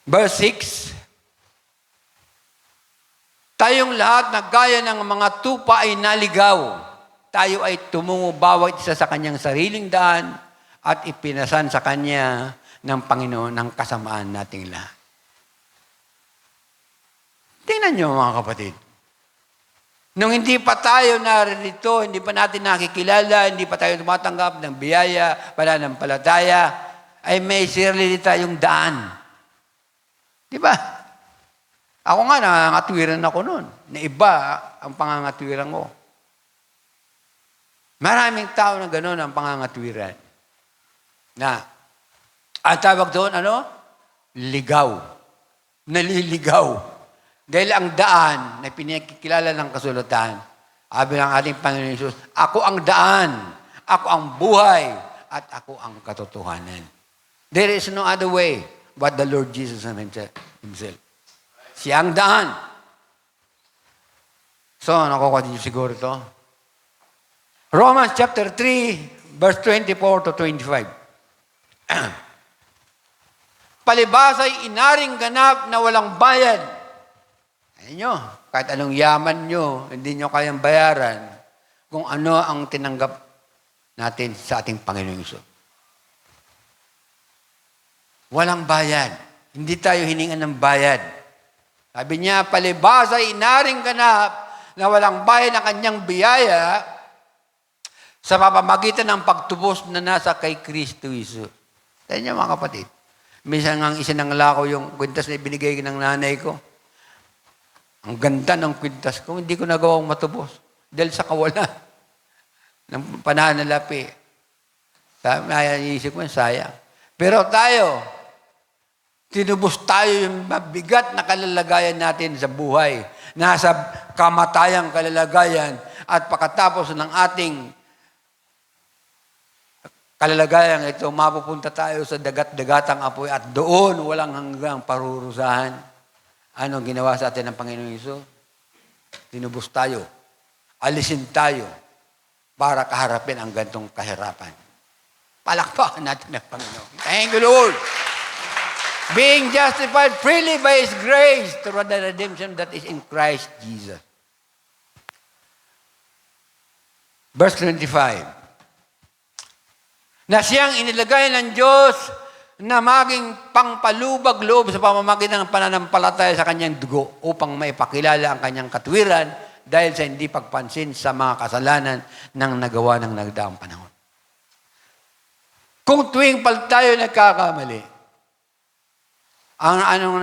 Verse 6, tayong lahat na gaya ng mga tupa ay naligaw. Tayo ay tumungo bawat isa sa kanyang sariling daan at ipinasan sa kanya ng Panginoon ang kasamaan nating lahat. Tingnan nyo mga kapatid. Nung hindi pa tayo narito, hindi pa natin nakikilala, hindi pa tayo tumatanggap ng biyaya, pananampalataya, ay may sarili tayong daan. Di ba? Ako nga, nangangatwiran ako noon. Na iba ang pangangatwiran ko. Maraming tao na gano'n ang pangangatwiran. Na, ang tawag doon, ligaw. Naliligaw. Dahil ang daan na pinakikilala ng kasulatan, sabi ng ating Panginoon Jesus, ako ang daan, ako ang buhay, at ako ang katotohanan. There is no other way but the Lord Jesus Himself. Siya ang daan. So, nakukuha din siguro ito. Romans chapter 3, verse 24 to 25. Palibasa'y inaring ganap na walang bayad. Ayun nyo, kahit anong yaman nyo, hindi nyo kayang bayaran kung ano ang tinanggap natin sa ating Panginoong Hesus. Walang bayad. Hindi tayo hiningan ng bayad. Sabi niya, palibasa'y inaring ganap na walang bayad ang kanyang biyaya sa pamamagitan ng pagtubos na nasa kay Kristo Hesus. Tayo niya mga kapatid. Minsan nga isinangla ko yung kwintas na ibinigay ng nanay ko. Ang ganda ng kwintas ko, hindi ko nagawang matubos. Dahil sa kawalan ng pananalapi. Naisip ko, sayang. Pero tayo, tinubos tayo yung mabigat na kalalagayan natin sa buhay. Nasa kamatayang kalalagayan. At pagkatapos ng ating kalalagayan ito, mapupunta tayo sa dagat-dagatang apoy at doon walang hanggang parurusahan. Ano ginawa sa atin ng Panginoong Hesus? Tinubos tayo. Alisin tayo para kaharapin ang gantong kahirapan. Palakpakan natin ang Panginoon. Thank you, Lord. Being justified freely by His grace through the redemption that is in Christ Jesus. Verse 25. Na siyang inilagay ng Diyos na maging pangpalubag loob sa pamamagitan ng pananampalataya sa kanyang dugo upang maipakilala ang kanyang katwiran dahil sa hindi pagpansin sa mga kasalanan ng nagawa ng nagdaang panahon. Kung tuwing tayo nagkakamali, anong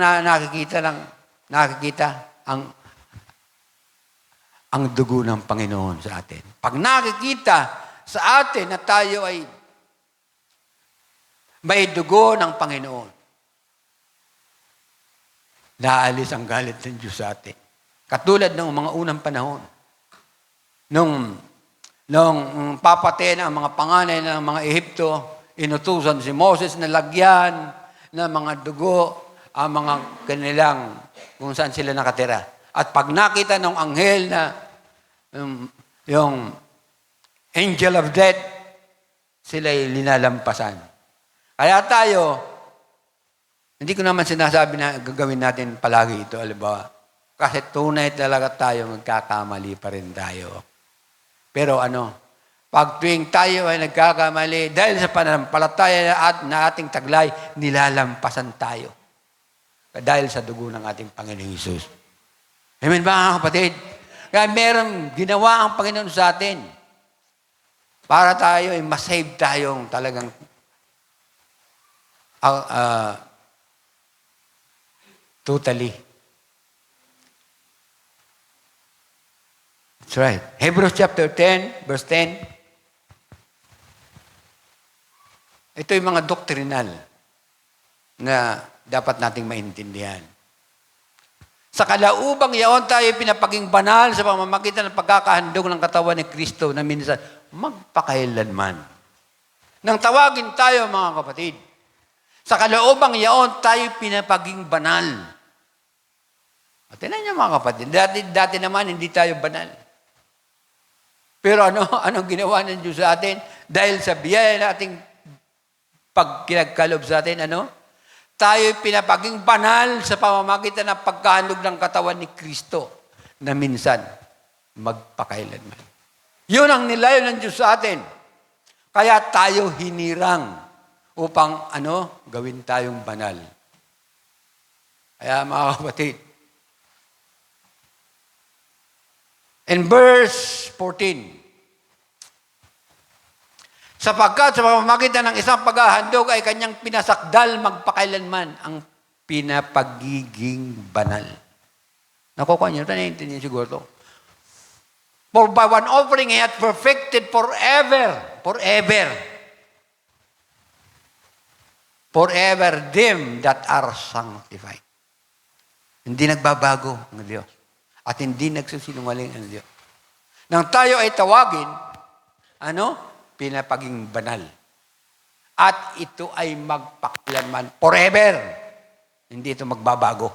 nakikita ang dugo ng Panginoon sa atin. Pag nakikita sa atin na tayo ay may dugo ng Panginoon, naalis ang galit ng Diyos sa atin. Katulad ng mga unang panahon. Nung papatayin ang mga panganay ng mga Ehipto, inutusan si Moses na lagyan ng mga dugo ang mga kanilang kung saan sila nakatira. At pag nakita ng anghel na yung angel of death, sila'y linalampasan. Kaya tayo, hindi ko naman sinasabi na gagawin natin palagi ito, halimbawa. Kasi tunay talaga tayo, magkakamali pa rin tayo. Pero pag tuwing tayo ay nagkakamali, dahil sa pananampalataya na ating taglay, nilalampasan tayo. Dahil sa dugo ng ating Panginoong Hesus. Amen ba mga kapatid? Kaya meron ginawa ang Panginoon sa atin para tayo ay masave tayong talagang totally. That's right. Hebrews chapter 10, verse 10. Ito yung mga doktrinal na dapat nating maintindihan. Sa kalaubang yaon tayo pinapaging banal sa pamamagitan ng pagkakahandog ng katawan ni Kristo na minsan magpakailanman. Nang tawagin tayo mga kapatid, sa kalaubang yaon tayo pinapaging banal. At tinan niyo mga kapatid, dati naman hindi tayo banal. Pero anong ginawa ng Diyos sa atin? Dahil sa biyaya nating pagkinagkalob sa atin, tayo pinapaging banal sa pamamagitan ng pagkahandog ng katawan ni Kristo na minsan magpakailanman. Yun ang nilayo ng Diyos sa atin. Kaya tayo hinirang upang gawin tayong banal. Kaya mga kapatid, in verse 14, sapagkat sa pamamagitan ng isang paghahandog ay kanyang pinasakdal magpakailanman ang pinapagiging banal. Nakukuha niyo, naiintindihan siguro ito. For by one offering, He hath perfected forever them that are sanctified. Hindi nagbabago ang Diyos. At hindi nagsusinungaling ang Diyos. Nang tayo ay tawagin, pinapaging banal. At ito ay magpakailanman forever. Hindi ito magbabago.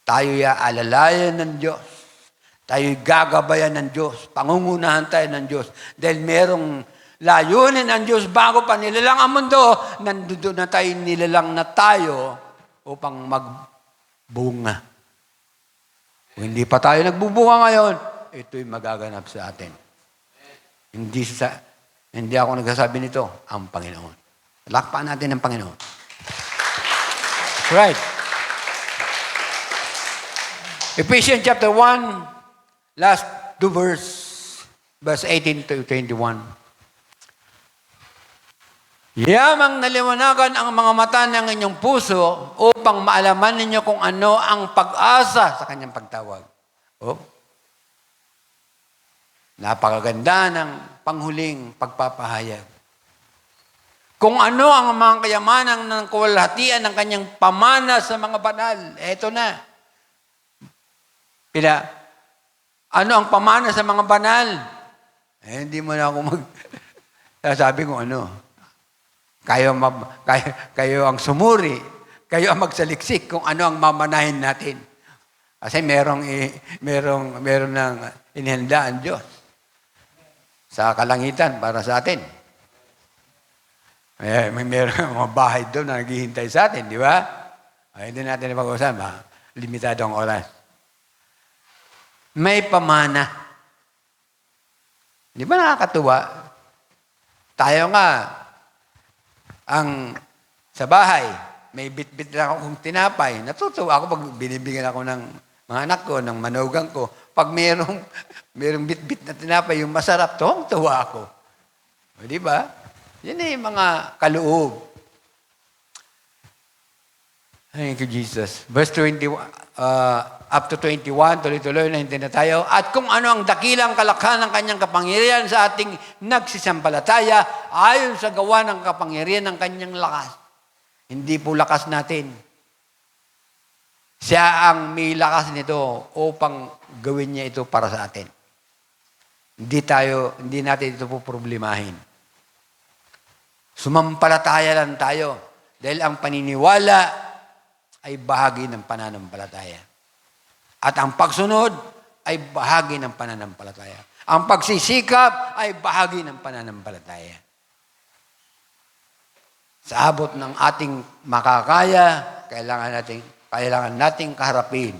Tayo alalayan ng Diyos. Tayo'y gagabayan ng Diyos. Pangungunahan tayo ng Diyos. Dahil merong layunin ng Diyos bago pa nilalang ang mundo, nandoon na tayo nilalang na tayo upang magbunga. Kung hindi pa tayo nagbubunga ngayon, ito'y magaganap sa atin. Hindi ako nagsasabi nito, ang Panginoon. Lakpan natin ang Panginoon. That's right. Ephesians chapter 1, last 2 verse 18 to 21. Yamang naliwanagan ang mga mata ng inyong puso upang maalaman ninyo kung ano ang pag-asa sa kanyang pagtawag. Napakaganda ng panghuling pagpapahayag. Kung ano ang mga kayamanan ng kaluwalhatian ng kanyang pamana sa mga banal. Eto na. Ano ang pamana sa mga banal? Hindi mo na ako sasabi kung ano. Kayo ang sumuri. Kayo ang magsaliksik kung ano ang mamanahin natin. Kasi meron ng inihanda ang Diyos sa kalangitan para sa atin. Meron mga bahay doon na naghihintay sa atin, di ba? Hindi natin napag-usapan. Limitado ang oras. May pamana. Di ba nakakatuwa? Tayo nga, sa bahay, may bit-bit lang akong tinapay. Natutuwa ako pag binibigyan ako ng mga anak ko, ng manugang ko. Pag mayroong bit-bit na tinapay, yung masarap, tuwang-tuwa ako. O, di ba? Yan ay mga kaloob. Thank you, Jesus. Verse 21, up to 21, tuloy-tuloy na hindi na tayo. At kung ano ang dakilang kalakhan ng kanyang kapangyarihan sa ating nagsisampalataya, ayon sa gawa ng kapangyarihan ng kanyang lakas. Hindi po lakas natin. Siya ang may lakas nito upang gawin niya ito para sa atin. Hindi natin ito po problemahin. Sumampalataya lang tayo. Dahil ang paniniwala ay bahagi ng pananampalataya. At ang pagsunod ay bahagi ng pananampalataya. Ang pagsisikap ay bahagi ng pananampalataya. Sa abot ng ating makakaya, kailangan nating kaharapin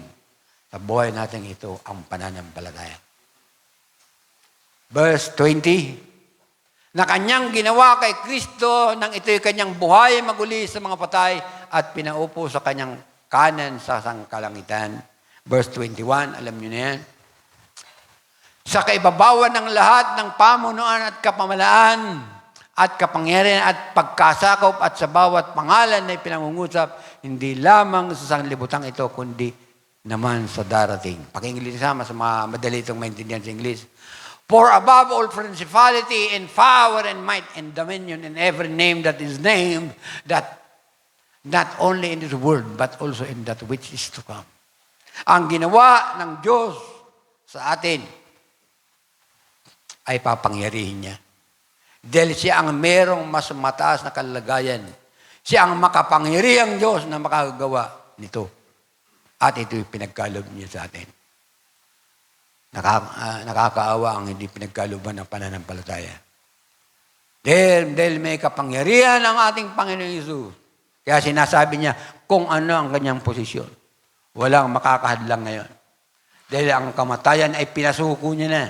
sa buhay natin ito ang pananampalataya. Verse 20, na kanyang ginawa kay Kristo nang ito'y kanyang buhay maguli sa mga patay at pinaupo sa kanyang kanan sa sangkalangitan. Verse 21, alam niyo na yan. Sa kaibabawan ng lahat ng pamunuan at kapamalaan at kapangyarihan at pagkasakop at sa bawat pangalan na pinangungusap, hindi lamang sa sanglibutang ito, kundi naman sa darating. Paki-English sama sa mga madali itong maintindihan sa English. For above all principality and power and might and dominion and every name that is named, that not only in this world, but also in that which is to come. Ang ginawa ng Diyos sa atin ay papangyarihin niya. Dahil siya ang merong mas mataas na kalagayan. Siya ang makapangyarihang Diyos na makagawa nito. At ito'y pinagkalob niya sa atin. Nakakaawa ang hindi pinagkaloban ng pananampalataya. Dahil may kapangyarihan ang ating Panginoon Hesus. Kaya sinasabi niya kung ano ang kanyang posisyon. Walang makakahadlang ngayon. Dahil ang kamatayan ay pinasuko niya na.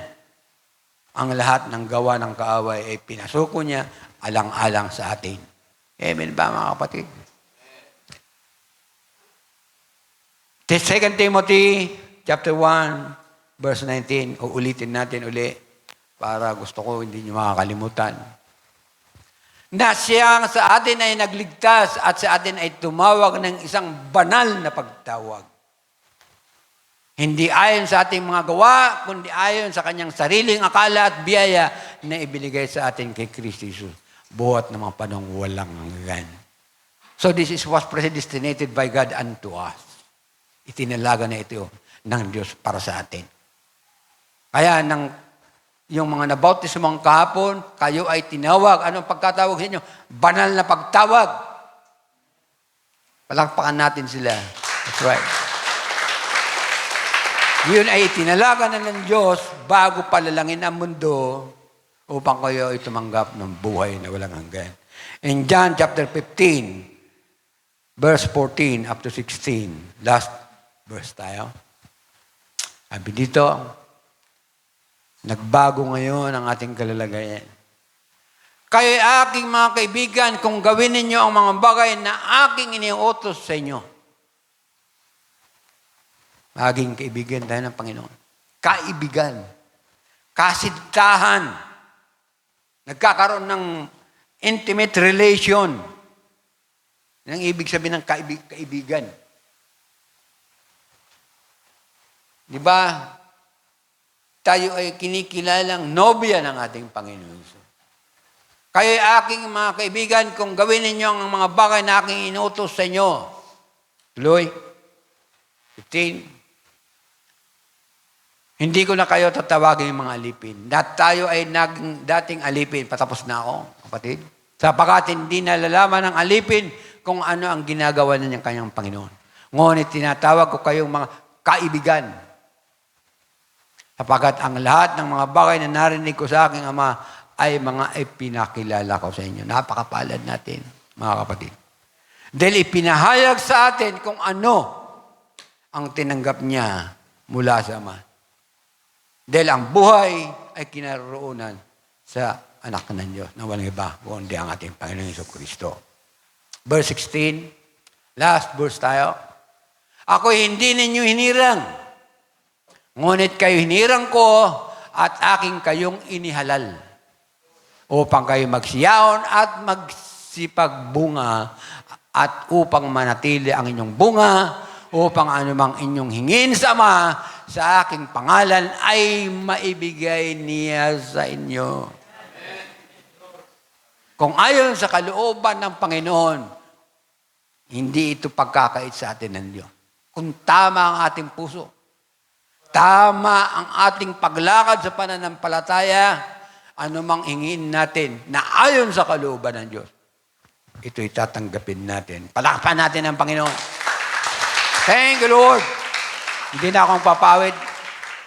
Ang lahat ng gawa ng kaaway ay pinasuko niya alang-alang sa atin. Amen ba mga kapatid? 2 Timothy chapter 1 verse 19. Uulitin natin uli para gusto ko hindi niyo makakalimutan. Na siyang sa atin ay nagligtas at sa atin ay tumawag ng isang banal na pagtawag. Hindi ayon sa ating mga gawa, kundi ayon sa kanyang sariling akala at biyaya na ibinigay sa atin kay Kristo Jesus. Buhat ng mga panahong walang hanggan. So this is what predestinated by God unto us. Itinalaga na ito ng Diyos para sa atin. Kaya yung mga nabautismong kahapon, kayo ay tinawag. Anong pagkatawag sa inyo? Banal na pagtawag. Palakpakan natin sila. That's right. Yun ay itinalaga na ng Diyos bago palalangin ang mundo upang kayo ay tumanggap ng buhay na walang hanggan. In John chapter 15, verse 14 up to 16, last verse tayo. Sabi dito, nagbago ngayon ang ating kalalagayan. Kayo aking mga kaibigan, kung gawin ninyo ang mga bagay na aking iniutos sa inyo. Maging kaibigan tayo ng Panginoon. Kaibigan. Kasintahan. Nagkakaroon ng intimate relation. Yan ang ibig sabihin ng kaibigan. Di ba? Tayo ay kinikilalang nobya ng ating Panginoon. Kayo aking mga kaibigan, kung gawin ninyo ang mga bagay na aking inutos sa inyo. Tuloy. 15. Hindi ko na kayo tatawagin mga alipin. Tayo ay dating alipin. Patapos na ako, kapatid. Sapagkat hindi nalalaman ng alipin kung ano ang ginagawa ng kanyang Panginoon. Ngunit tinatawag ko kayong mga kaibigan. Sapagkat ang lahat ng mga bagay na narinig ko sa aking Ama ay mga ipinakilala ko sa inyo. Napakapalad natin, mga kapatid. Dahil ipinahayag sa atin kung ano ang tinanggap niya mula sa Ama. Dahil ang buhay ay kinaroroonan sa anak ng Diyos na walang iba kundi ang ating Panginoong Jesucristo. Verse 16, last verse tayo. Ako'y hindi ninyo hinirang, ngunit kayo hinirang ko at aking kayong inihalal upang kayo magsiyaon at magsipagbunga at upang manatili ang inyong bunga, upang anumang inyong hingin sa Ama sa aking pangalan ay maibigay niya sa inyo. Kung ayon sa kalooban ng Panginoon, hindi ito pagkakait sa atin ng Diyos. Kung tama ang ating puso, tama ang ating paglakad sa pananampalataya, anumang hingin natin na ayon sa kalooban ng Diyos, ito'y tatanggapin natin. Palakpan natin ang Panginoon. Thank you, Lord. Hindi na akong papawid.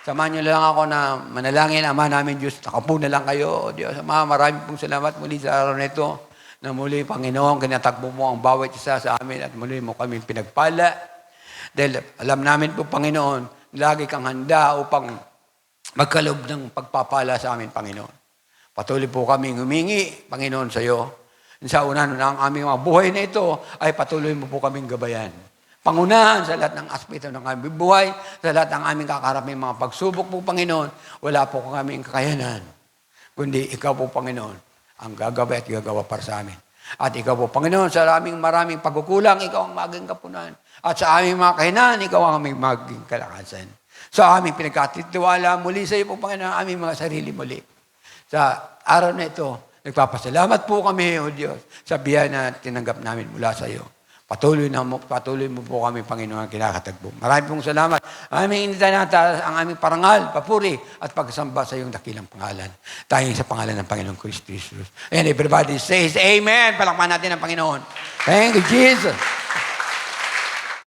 Samahan niyo lang ako na manalangin, Ama namin Diyos. Nakapo na lang kayo. Diyos, Ama, marami pong salamat muli sa araw na ito. Na muli, Panginoon, kinatagpo mo ang bawat isa sa amin at muli mo kami pinagpala. Dahil alam namin po, Panginoon, lagi kang handa upang magkaloob ng pagpapala sa amin, Panginoon. Patuloy po kami humingi, Panginoon, sa iyo. Sa una ng aming mga buhay na ito, ay patuloy mo po kaming gabayan. Pangunahan sa lahat ng aspeto ng aming buhay, sa lahat ng aming kakaraping mga pagsubok po, Panginoon, wala po kaming kakayanan. Kundi ikaw po, Panginoon, ang gagawin at gagawa para sa amin. At ikaw po, Panginoon, sa maraming pagkukulang, ikaw ang maging kapunan. At sa aming mga kahinaan, ikaw ang aming maging kalakasan. Sa aming pinagkatitiwala muli sa iyo po, Panginoon, aming mga sarili muli. Sa araw na ito, nagpapasalamat po kami, O Diyos, sa biyaya na tinanggap namin mula sa iyo. Patuloy mo po kami, Panginoon, kinakatagpo. Maraming pong salamat. Aming initanata ang aming parangal, papuri, at pagsamba sa iyong dakilang pangalan. Tayong sa pangalan ng Panginoong Kristo Jesus. And everybody says, Amen. Palakpan natin ang Panginoon. Thank you, Jesus.